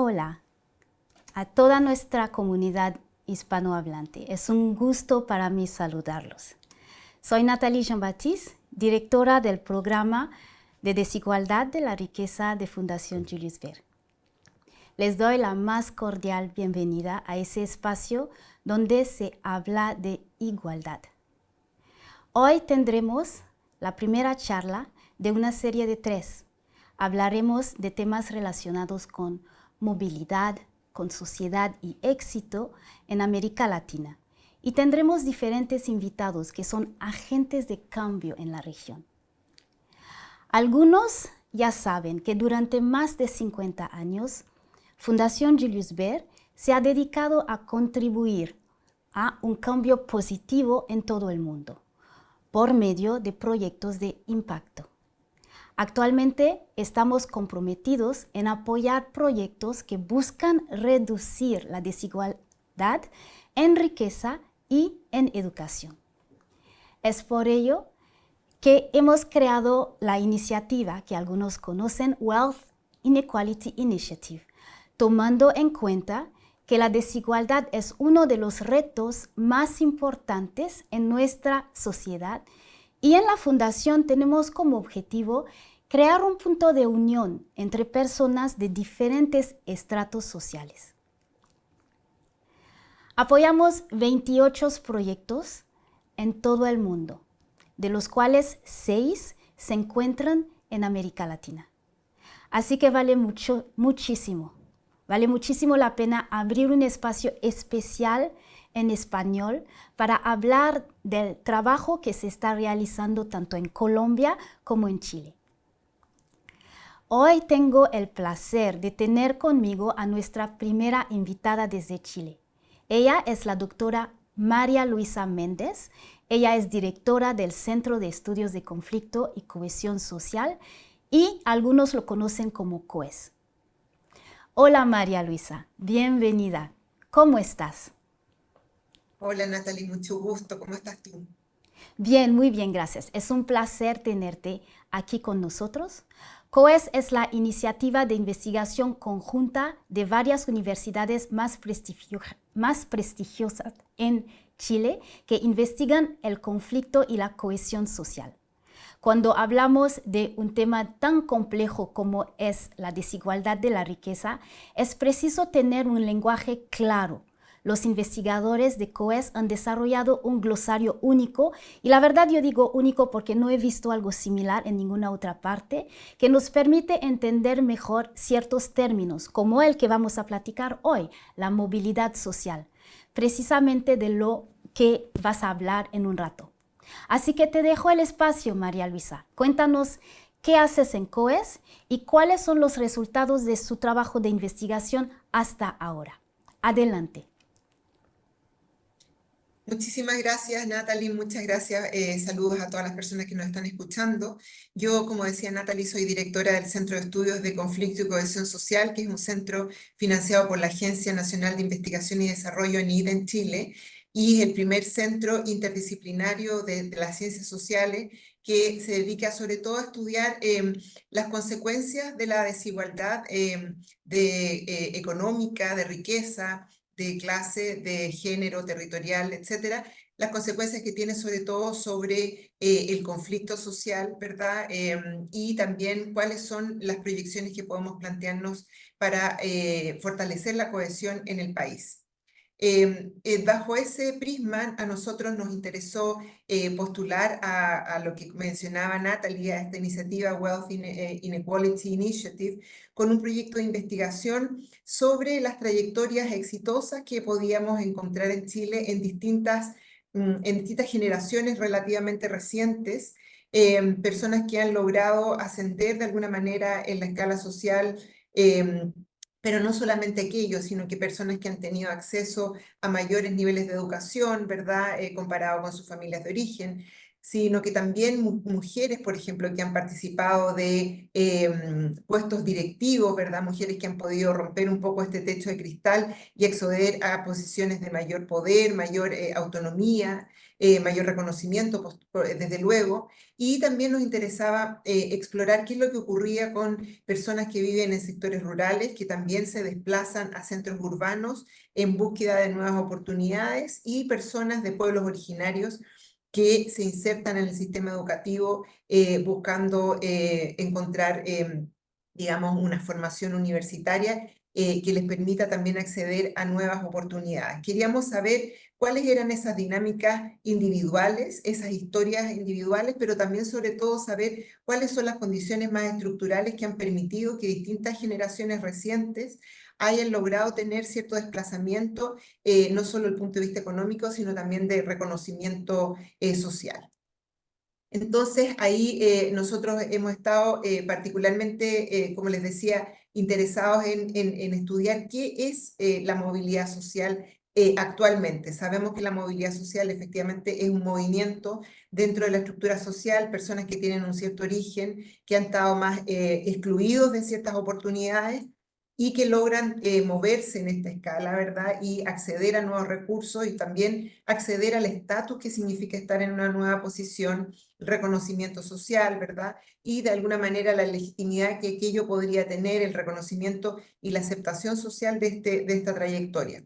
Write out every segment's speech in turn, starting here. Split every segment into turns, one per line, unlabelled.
Hola a toda nuestra comunidad hispanohablante. Es un gusto para mí saludarlos. Soy Nathalie Jean-Baptiste, directora del programa de desigualdad de la riqueza de Fundación Julius Baer. Les doy la más cordial bienvenida a ese espacio donde se habla de igualdad. Hoy tendremos la primera charla de una serie de 3. Hablaremos de temas relacionados con movilidad, con sociedad y éxito en América Latina. Y tendremos diferentes invitados que son agentes de cambio en la región. Algunos ya saben que durante más de 50 años, Fundación Julius Baer se ha dedicado a contribuir a un cambio positivo en todo el mundo, por medio de proyectos de impacto. Actualmente estamos comprometidos en apoyar proyectos que buscan reducir la desigualdad en riqueza y en educación. Es por ello que hemos creado la iniciativa que algunos conocen, Wealth Inequality Initiative, tomando en cuenta que la desigualdad es uno de los retos más importantes en nuestra sociedad y en la Fundación tenemos como objetivo crear un punto de unión entre personas de diferentes estratos sociales. Apoyamos 28 proyectos en todo el mundo, de los cuales 6 se encuentran en América Latina. Así que vale muchísimo la pena abrir un espacio especial en español para hablar del trabajo que se está realizando tanto en Colombia como en Chile. Hoy tengo el placer de tener conmigo a nuestra primera invitada desde Chile. Ella es la doctora María Luisa Méndez. Ella es directora del Centro de Estudios de Conflicto y Cohesión Social y algunos lo conocen como COES. Hola María Luisa, bienvenida. ¿Cómo estás?
Hola Natalie, mucho gusto. ¿Cómo estás tú?
Bien, muy bien, gracias. Es un placer tenerte aquí con nosotros. COES es la iniciativa de investigación conjunta de varias universidades más prestigiosas en Chile que investigan el conflicto y la cohesión social. Cuando hablamos de un tema tan complejo como es la desigualdad de la riqueza, es preciso tener un lenguaje claro. Los investigadores de COES han desarrollado un glosario único, y la verdad yo digo único porque no he visto algo similar en ninguna otra parte, que nos permite entender mejor ciertos términos, como el que vamos a platicar hoy, la movilidad social, precisamente de lo que vas a hablar en un rato. Así que te dejo el espacio, María Luisa. Cuéntanos qué haces en COES y cuáles son los resultados de su trabajo de investigación hasta ahora. Adelante.
Muchísimas gracias, Natalie. Muchas gracias. Saludos a todas las personas que nos están escuchando. Yo, como decía Natalie, soy directora del Centro de Estudios de Conflicto y Cohesión Social, que es un centro financiado por la Agencia Nacional de Investigación y Desarrollo NIDE en Chile, y es el primer centro interdisciplinario de las ciencias sociales que se dedica sobre todo a estudiar las consecuencias de la desigualdad económica, de riqueza, de clase, de género, territorial, etcétera, las consecuencias que tiene sobre todo sobre el conflicto social, ¿verdad? Y también cuáles son las proyecciones que podemos plantearnos para fortalecer la cohesión en el país. Bajo ese prisma, a nosotros nos interesó postular a lo que mencionaba Natalie, a esta iniciativa Wealth Inequality Initiative, con un proyecto de investigación sobre las trayectorias exitosas que podíamos encontrar en Chile en distintas generaciones relativamente recientes, personas que han logrado ascender de alguna manera en la escala social, pero no solamente aquellos, sino que personas que han tenido acceso a mayores niveles de educación, ¿verdad? Comparado con sus familias de origen. sino que también mujeres, por ejemplo, que han participado de puestos directivos, ¿verdad? Mujeres que han podido romper un poco este techo de cristal y acceder a posiciones de mayor poder, mayor autonomía, mayor reconocimiento, desde luego. Y también nos interesaba explorar qué es lo que ocurría con personas que viven en sectores rurales, que también se desplazan a centros urbanos en búsqueda de nuevas oportunidades, y personas de pueblos originarios que se insertan en el sistema educativo buscando encontrar, digamos, una formación universitaria que les permita también acceder a nuevas oportunidades. Queríamos saber cuáles eran esas dinámicas individuales, esas historias individuales, pero también sobre todo saber cuáles son las condiciones más estructurales que han permitido que distintas generaciones recientes hayan logrado tener cierto desplazamiento, no solo desde el punto de vista económico, sino también de reconocimiento social. Entonces, ahí nosotros hemos estado particularmente, como les decía, interesados en estudiar qué es la movilidad social actualmente. Sabemos que la movilidad social efectivamente es un movimiento dentro de la estructura social, personas que tienen un cierto origen, que han estado más excluidos de ciertas oportunidades y que logran moverse en esta escala, ¿verdad? Y acceder a nuevos recursos y también acceder al estatus que significa estar en una nueva posición, el reconocimiento social, ¿verdad? Y de alguna manera la legitimidad que ello podría tener, el reconocimiento y la aceptación social de esta trayectoria.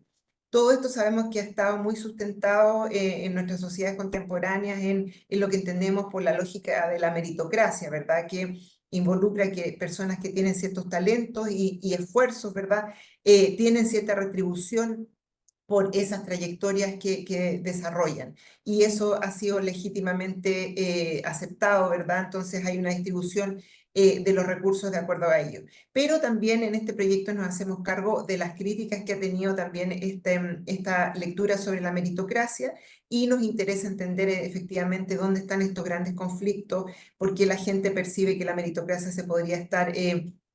Todo esto sabemos que ha estado muy sustentado en nuestras sociedades contemporáneas en lo que entendemos por la lógica de la meritocracia, ¿verdad? Que involucra que personas que tienen ciertos talentos y esfuerzos, ¿verdad? Tienen cierta retribución por esas trayectorias que desarrollan. Y eso ha sido legítimamente aceptado, ¿verdad? Entonces hay una distribución de los recursos de acuerdo a ello. Pero también en este proyecto nos hacemos cargo de las críticas que ha tenido también esta lectura sobre la meritocracia, y nos interesa entender efectivamente dónde están estos grandes conflictos, por qué la gente percibe que la meritocracia se podría estar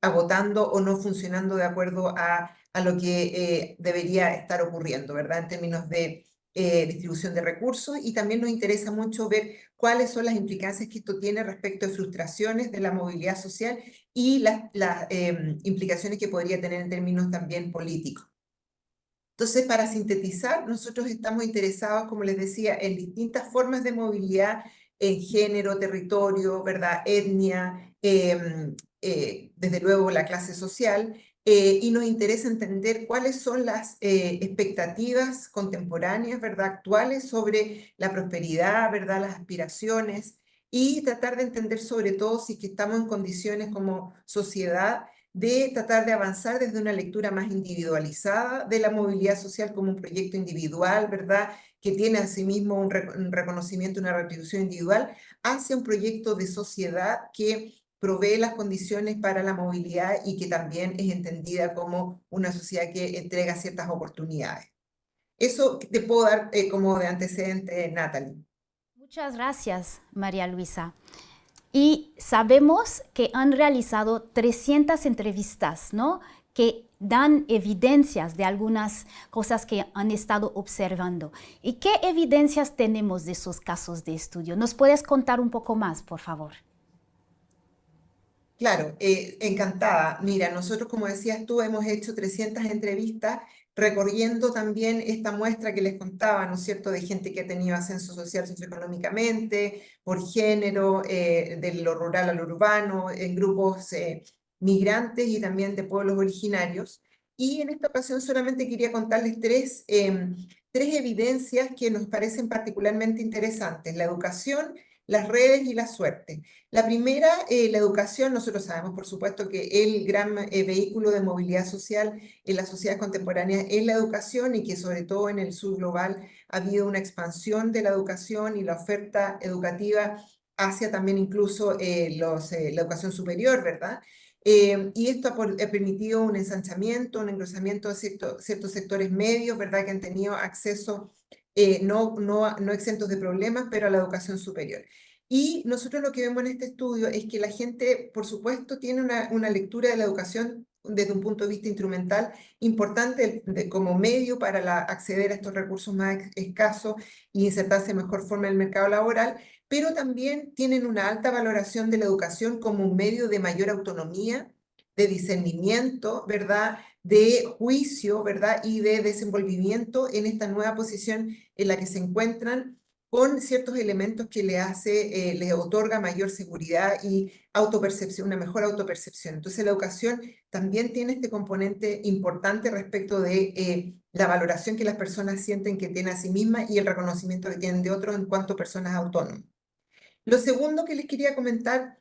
agotando o no funcionando de acuerdo a lo que debería estar ocurriendo, ¿verdad? En términos de distribución de recursos, y también nos interesa mucho ver cuáles son las implicancias que esto tiene respecto de frustraciones de la movilidad social y las implicaciones que podría tener en términos también políticos. Entonces, para sintetizar, nosotros estamos interesados, como les decía, en distintas formas de movilidad en género, territorio, ¿verdad? Etnia, desde luego la clase social, y nos interesa entender cuáles son las expectativas contemporáneas, ¿verdad? Actuales sobre la prosperidad, ¿verdad? Las aspiraciones, y tratar de entender sobre todo si es que estamos en condiciones como sociedad de tratar de avanzar desde una lectura más individualizada de la movilidad social como un proyecto individual, ¿verdad? Que tiene asimismo un reconocimiento, una retribución individual, hacia un proyecto de sociedad que provee las condiciones para la movilidad y que también es entendida como una sociedad que entrega ciertas oportunidades. Eso te puedo dar como de antecedente, Natalie.
Muchas gracias, María Luisa. Y sabemos que han realizado 300 entrevistas, ¿no? Que dan evidencias de algunas cosas que han estado observando. ¿Y qué evidencias tenemos de esos casos de estudio? ¿Nos puedes contar un poco más, por favor?
Claro, encantada. Mira, nosotros, como decías tú, hemos hecho 300 entrevistas recorriendo también esta muestra que les contaba, ¿no es cierto?, de gente que ha tenido ascenso social socioeconómicamente, por género, de lo rural a lo urbano, en grupos migrantes y también de pueblos originarios. Y en esta ocasión solamente quería contarles tres evidencias que nos parecen particularmente interesantes: la educación, las redes y la suerte. La primera, la educación. Nosotros sabemos, por supuesto, que el gran vehículo de movilidad social en la sociedad contemporánea es la educación, y que sobre todo en el sur global ha habido una expansión de la educación y la oferta educativa hacia también incluso la educación superior, ¿verdad? Y esto ha permitido un ensanchamiento, un engrosamiento de ciertos sectores medios, ¿verdad?, que han tenido acceso no exentos de problemas, pero a la educación superior. Y nosotros lo que vemos en este estudio es que la gente, por supuesto, tiene una lectura de la educación desde un punto de vista instrumental importante como medio para acceder a estos recursos más escasos y insertarse de mejor forma en el mercado laboral, pero también tienen una alta valoración de la educación como un medio de mayor autonomía, de discernimiento, ¿verdad? De juicio, ¿verdad? Y de desenvolvimiento en esta nueva posición en la que se encuentran con ciertos elementos que les otorga mayor seguridad y autopercepción, una mejor autopercepción. Entonces, la educación también tiene este componente importante respecto de la valoración que las personas sienten que tienen a sí mismas y el reconocimiento que tienen de otros en cuanto a personas autónomas. Lo segundo que les quería comentar,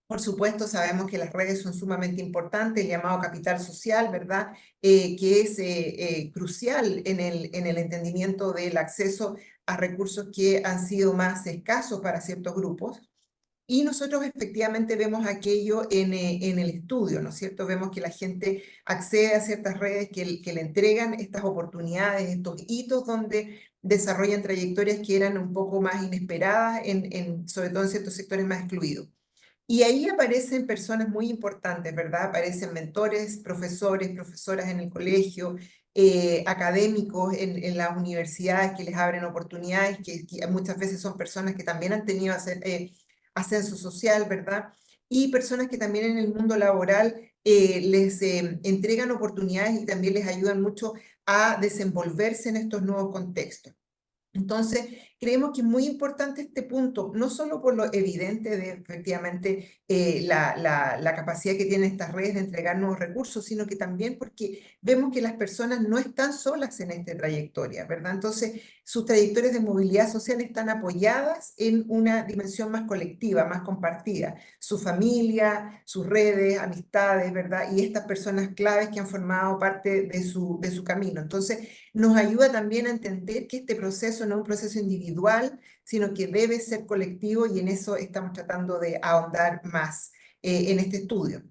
por supuesto, sabemos que las redes son sumamente importantes, el llamado capital social, ¿verdad? Que es crucial en el entendimiento del acceso a recursos que han sido más escasos para ciertos grupos. Y nosotros efectivamente vemos aquello en el estudio, ¿no es cierto? Vemos que la gente accede a ciertas redes que le entregan estas oportunidades, estos hitos donde desarrollan trayectorias que eran un poco más inesperadas, sobre todo en ciertos sectores más excluidos. Y ahí aparecen personas muy importantes, ¿verdad? Aparecen mentores, profesores, profesoras en el colegio, académicos en las universidades que les abren oportunidades, que muchas veces son personas que también han tenido ascenso social, ¿verdad? Y personas que también en el mundo laboral les entregan oportunidades y también les ayudan mucho a desenvolverse en estos nuevos contextos. Entonces, creemos que es muy importante este punto, no solo por lo evidente de efectivamente la capacidad que tienen estas redes de entregar nuevos recursos, sino que también porque vemos que las personas no están solas en esta trayectoria, ¿verdad? Entonces, sus trayectorias de movilidad social están apoyadas en una dimensión más colectiva, más compartida. Su familia, sus redes, amistades, ¿verdad? Y estas personas claves que han formado parte de su camino. Entonces, nos ayuda también a entender que este proceso no es un proceso individual, sino que debe ser colectivo y en eso estamos tratando de ahondar más en este estudio.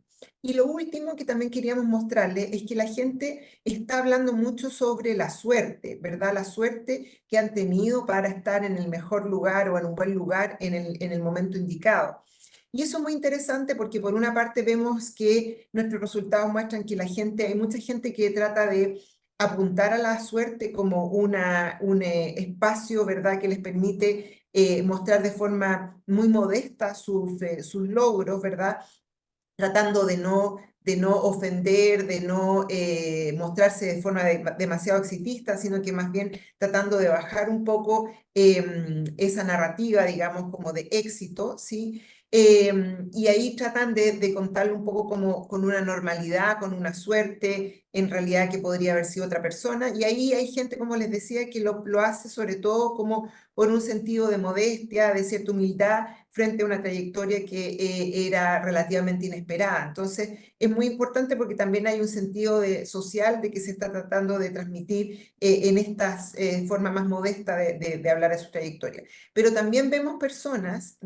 Y lo último que también queríamos mostrarles es que la gente está hablando mucho sobre la suerte, ¿verdad? La suerte que han tenido para estar en el mejor lugar o en un buen lugar en el momento indicado. Y eso es muy interesante porque por una parte vemos que nuestros resultados muestran que hay mucha gente que trata de apuntar a la suerte como un espacio, ¿verdad?, que les permite mostrar de forma muy modesta sus logros, ¿verdad?, tratando de no ofender, de no mostrarse de forma demasiado exitista, sino que más bien tratando de bajar un poco esa narrativa, digamos, como de éxito, ¿sí? Y ahí tratan de contarlo un poco como con una normalidad, con una suerte, en realidad que podría haber sido otra persona. Y ahí hay gente, como les decía, que lo hace sobre todo como por un sentido de modestia, de cierta humildad, frente a una trayectoria que era relativamente inesperada. Entonces, es muy importante porque también hay un sentido social de que se está tratando de transmitir en estas formas más modestas de hablar de su trayectoria. Pero también vemos personas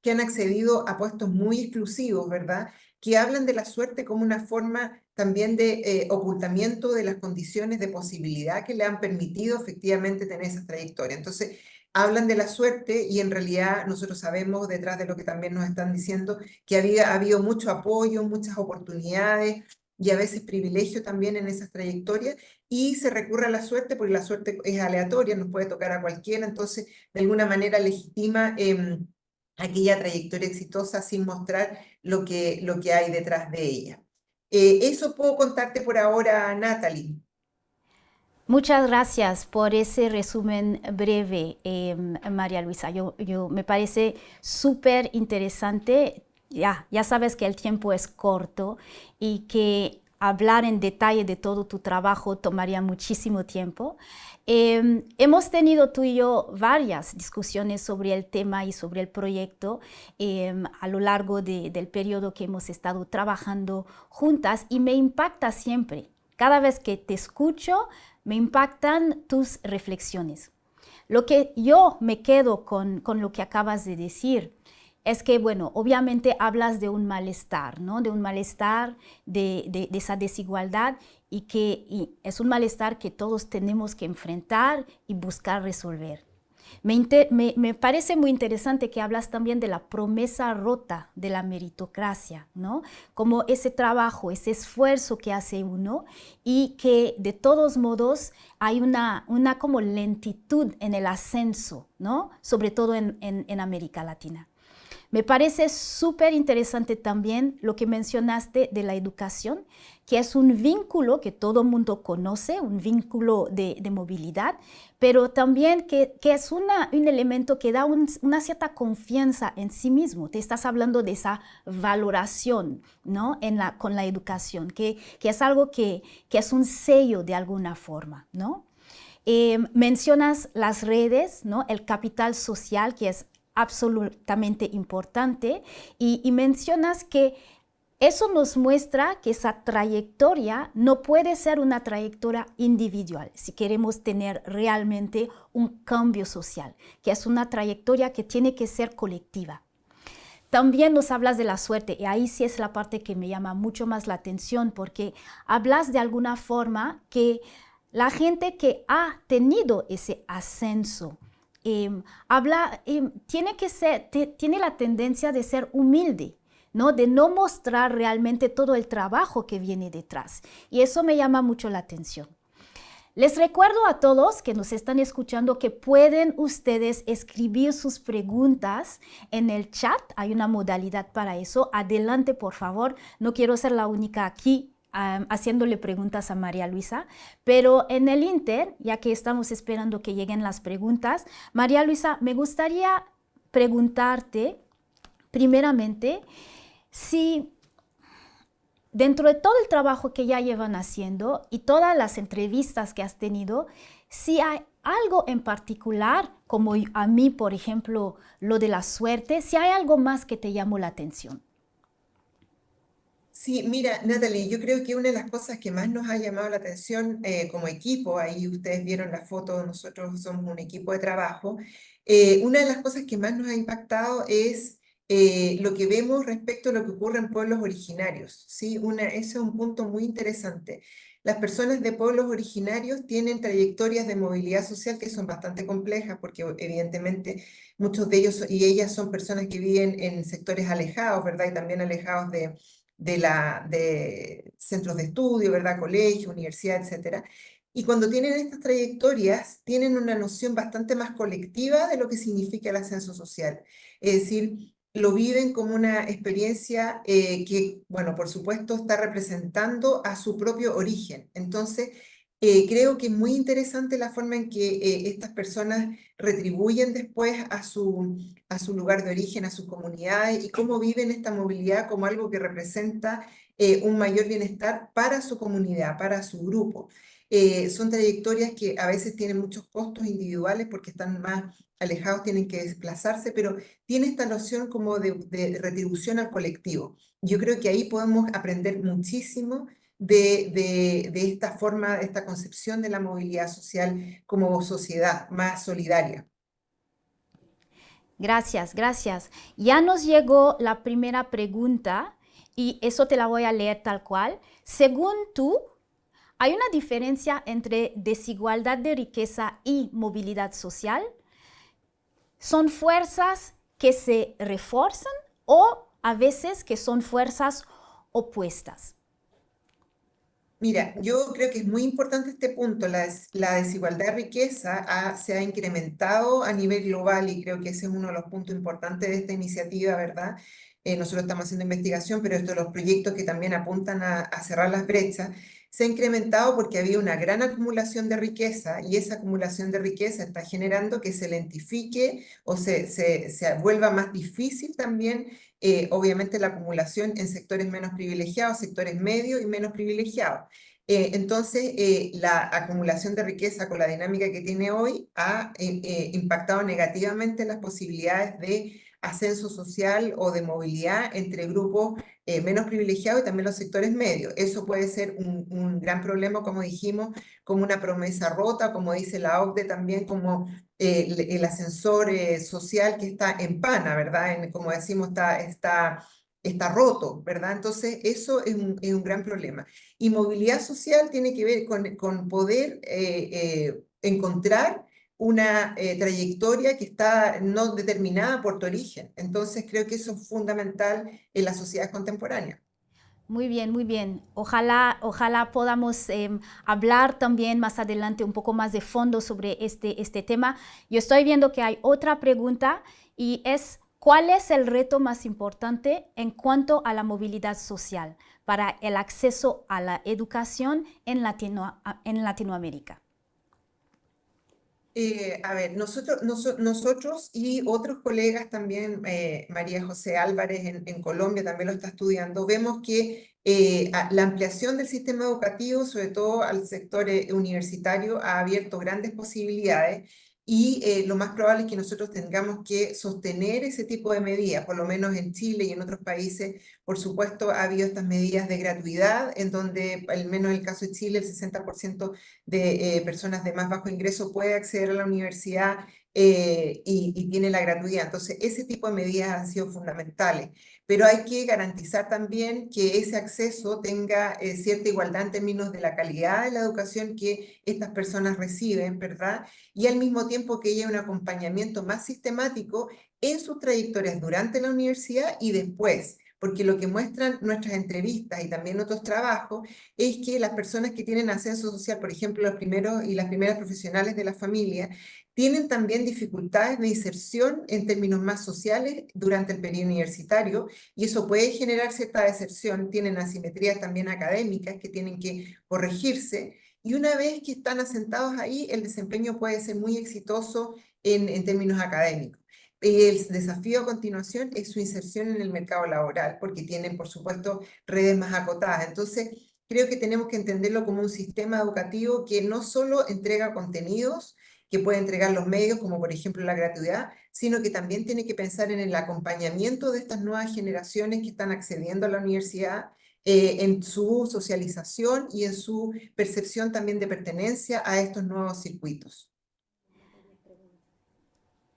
que han accedido a puestos muy exclusivos, ¿verdad? Que hablan de la suerte como una forma también de ocultamiento de las condiciones de posibilidad que le han permitido efectivamente tener esa trayectoria. Entonces, hablan de la suerte y en realidad nosotros sabemos, detrás de lo que también nos están diciendo, que ha habido mucho apoyo, muchas oportunidades y a veces privilegio también en esas trayectorias y se recurre a la suerte porque la suerte es aleatoria, nos puede tocar a cualquiera, entonces de alguna manera legitima aquella trayectoria exitosa sin mostrar lo que hay detrás de ella. Eso puedo contarte por ahora, Natalie.
Muchas gracias por ese resumen breve, María Luisa. Me parece súper interesante. Ya sabes que el tiempo es corto y que hablar en detalle de todo tu trabajo tomaría muchísimo tiempo. Hemos tenido tú y yo varias discusiones sobre el tema y sobre el proyecto a lo largo del periodo que hemos estado trabajando juntas y me impacta siempre. Cada vez que te escucho, me impactan tus reflexiones. Lo que yo me quedo con lo que acabas de decir es que, bueno, obviamente hablas de un malestar, ¿no? De un malestar, de esa desigualdad y es un malestar que todos tenemos que enfrentar y buscar resolver. Me parece muy interesante que hablas también de la promesa rota de la meritocracia, ¿no? Como ese trabajo, ese esfuerzo que hace uno y que de todos modos hay una como lentitud en el ascenso, ¿no? Sobre todo en América Latina. Me parece súper interesante también lo que mencionaste de la educación, que es un vínculo que todo mundo conoce, un vínculo de movilidad, pero también que es un elemento que da una cierta confianza en sí mismo. Te estás hablando de esa valoración, ¿no? Con la educación, que es algo que es un sello de alguna forma, ¿no? Mencionas las redes, ¿no? El capital social, que es absolutamente importante, y mencionas que eso nos muestra que esa trayectoria no puede ser una trayectoria individual si queremos tener realmente un cambio social, que es una trayectoria que tiene que ser colectiva. También nos hablas de la suerte, y ahí sí es la parte que me llama mucho más la atención, porque hablas de alguna forma que la gente que ha tenido ese ascenso, tiene la tendencia de ser humilde, ¿no? De no mostrar realmente todo el trabajo que viene detrás. Y eso me llama mucho la atención. Les recuerdo a todos que nos están escuchando que pueden ustedes escribir sus preguntas en el chat. Hay una modalidad para eso. Adelante, por favor. No quiero ser la única aquí haciéndole preguntas a María Luisa, pero en el Inter, ya que estamos esperando que lleguen las preguntas, María Luisa, me gustaría preguntarte primeramente si dentro de todo el trabajo que ya llevan haciendo y todas las entrevistas que has tenido, si hay algo en particular, como a mí, por ejemplo, lo de la suerte, si hay algo más que te llamó la atención.
Sí, mira, Natalie, yo creo que una de las cosas que más nos ha llamado la atención como equipo, ahí ustedes vieron la foto, nosotros somos un equipo de trabajo, una de las cosas que más nos ha impactado es lo que vemos respecto a lo que ocurre en pueblos originarios, ¿sí? Ese es un punto muy interesante. Las personas de pueblos originarios tienen trayectorias de movilidad social que son bastante complejas porque evidentemente muchos de ellos y ellas son personas que viven en sectores alejados, ¿verdad? Y también alejados de centros de estudio, ¿verdad? Colegio, universidad, etcétera. Y cuando tienen estas trayectorias, tienen una noción bastante más colectiva de lo que significa el ascenso social. Es decir, lo viven como una experiencia que, bueno, por supuesto, está representando a su propio origen. Entonces, creo que es muy interesante la forma en que estas personas retribuyen después a su lugar de origen, a sus comunidades y cómo viven esta movilidad como algo que representa un mayor bienestar para su comunidad, para su grupo. Son trayectorias que a veces tienen muchos costos individuales porque están más alejados, tienen que desplazarse, pero tiene esta noción como de retribución al colectivo. Yo creo que ahí podemos aprender muchísimo de esta forma, de esta concepción de la movilidad social como sociedad más solidaria.
Gracias, gracias. Ya nos llegó la primera pregunta y eso te la voy a leer tal cual. Según tú, ¿hay una diferencia entre desigualdad de riqueza y movilidad social? ¿Son fuerzas que se refuerzan o a veces que son fuerzas opuestas?
Mira, yo creo que es muy importante este punto. La desigualdad de riqueza se ha incrementado a nivel global y creo que ese es uno de los puntos importantes de esta iniciativa, ¿verdad? Nosotros estamos haciendo investigación, pero estos los proyectos que también apuntan a cerrar las brechas, se ha incrementado porque había una gran acumulación de riqueza y esa acumulación de riqueza está generando que se lentifique o se vuelva más difícil también obviamente la acumulación en sectores menos privilegiados, sectores medios y menos privilegiados. Entonces, la acumulación de riqueza con la dinámica que tiene hoy ha impactado negativamente las posibilidades de ascenso social o de movilidad entre grupos menos privilegiados y también los sectores medios. Eso puede ser un gran problema, como dijimos, como una promesa rota, como dice la OCDE también, como el ascensor social que está en pana, ¿verdad? Como decimos, está roto, ¿verdad? Entonces, eso es un gran problema. Y movilidad social tiene que ver con poder encontrar una trayectoria que está no determinada por tu origen. Entonces creo que eso es fundamental en la sociedad contemporánea.
Muy bien, muy bien. Ojalá, ojalá podamos hablar también más adelante un poco más de fondo sobre este tema. Yo estoy viendo que hay otra pregunta y es, ¿cuál es el reto más importante en cuanto a la movilidad social para el acceso a la educación en Latinoamérica?
A ver, nosotros y otros colegas también, María José Álvarez en Colombia también lo está estudiando, vemos que la ampliación del sistema educativo, sobre todo al sector universitario, ha abierto grandes posibilidades y lo más probable es que nosotros tengamos que sostener ese tipo de medidas, por lo menos en Chile y en otros países. Por supuesto, ha habido estas medidas de gratuidad, en donde, al menos en el caso de Chile, el 60% de personas de más bajo ingreso puede acceder a la universidad y tiene la gratuidad. Entonces, ese tipo de medidas han sido fundamentales, pero hay que garantizar también que ese acceso tenga cierta igualdad en términos de la calidad de la educación que estas personas reciben, ¿verdad? Y al mismo tiempo que haya un acompañamiento más sistemático en sus trayectorias durante la universidad y después, porque lo que muestran nuestras entrevistas y también otros trabajos es que las personas que tienen ascenso social, por ejemplo, los primeros y las primeras profesionales de la familia, tienen también dificultades de inserción en términos más sociales durante el periodo universitario y eso puede generar cierta deserción, tienen asimetrías también académicas que tienen que corregirse y una vez que están asentados ahí, el desempeño puede ser muy exitoso en términos académicos. El desafío a continuación es su inserción en el mercado laboral, porque tienen, por supuesto, redes más acotadas. Entonces, creo que tenemos que entenderlo como un sistema educativo que no solo entrega contenidos, que puede entregar los medios, como por ejemplo la gratuidad, sino que también tiene que pensar en el acompañamiento de estas nuevas generaciones que están accediendo a la universidad, en su socialización y en su percepción también de pertenencia a estos nuevos circuitos.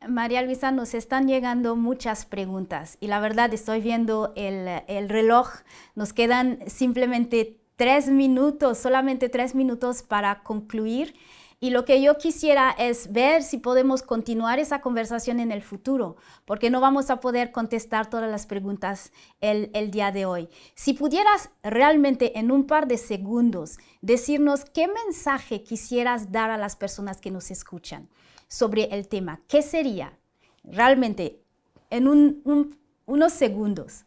María Luisa, nos están llegando muchas preguntas y la verdad estoy viendo el reloj, nos quedan simplemente 3 minutos, solamente 3 minutos para concluir y lo que yo quisiera es ver si podemos continuar esa conversación en el futuro, porque no vamos a poder contestar todas las preguntas el día de hoy. Si pudieras realmente en un par de segundos decirnos qué mensaje quisieras dar a las personas que nos escuchan sobre el tema, ¿qué sería realmente en unos segundos?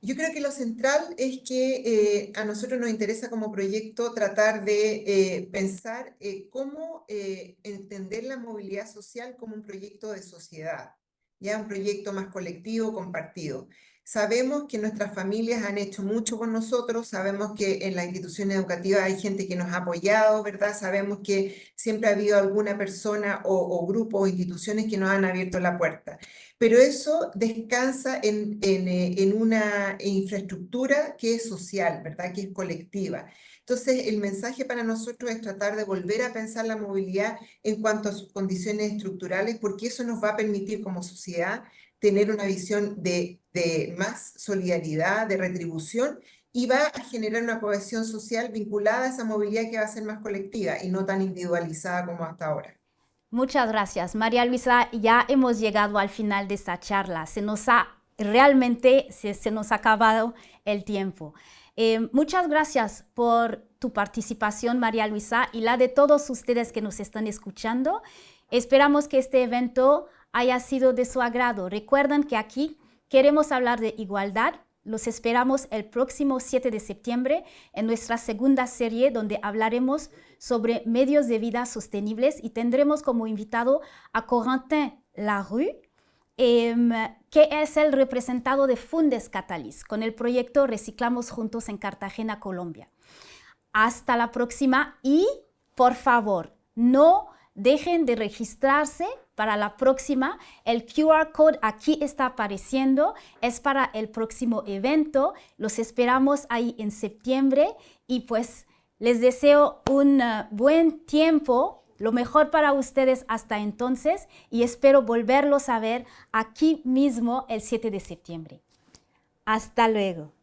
Yo creo que lo central es que a nosotros nos interesa como proyecto tratar de pensar cómo entender la movilidad social como un proyecto de sociedad, ya un proyecto más colectivo, compartido. Sabemos que nuestras familias han hecho mucho con nosotros, sabemos que en las instituciones educativas hay gente que nos ha apoyado, ¿verdad? Sabemos que siempre ha habido alguna persona o grupo o instituciones que nos han abierto la puerta, pero eso descansa en una infraestructura que es social, ¿verdad? Que es colectiva. Entonces, el mensaje para nosotros es tratar de volver a pensar la movilidad en cuanto a sus condiciones estructurales, porque eso nos va a permitir como sociedad tener una visión de más solidaridad, de retribución, y va a generar una cohesión social vinculada a esa movilidad que va a ser más colectiva y no tan individualizada como hasta ahora.
Muchas gracias, María Luisa. Ya hemos llegado al final de esta charla. Realmente se nos ha acabado el tiempo. Muchas gracias por tu participación, María Luisa, y la de todos ustedes que nos están escuchando. Esperamos que este evento haya sido de su agrado. Recuerden que aquí queremos hablar de igualdad. Los esperamos el próximo 7 de septiembre en nuestra segunda serie donde hablaremos sobre medios de vida sostenibles y tendremos como invitado a Corentin Larue, que es el representado de Fundes Catalyst con el proyecto Reciclamos Juntos en Cartagena, Colombia. Hasta la próxima y, por favor, no dejen de registrarse para la próxima. El QR code aquí está apareciendo, es para el próximo evento. Los esperamos ahí en septiembre y pues les deseo un buen tiempo, lo mejor para ustedes hasta entonces y espero volverlos a ver aquí mismo el 7 de septiembre. Hasta luego.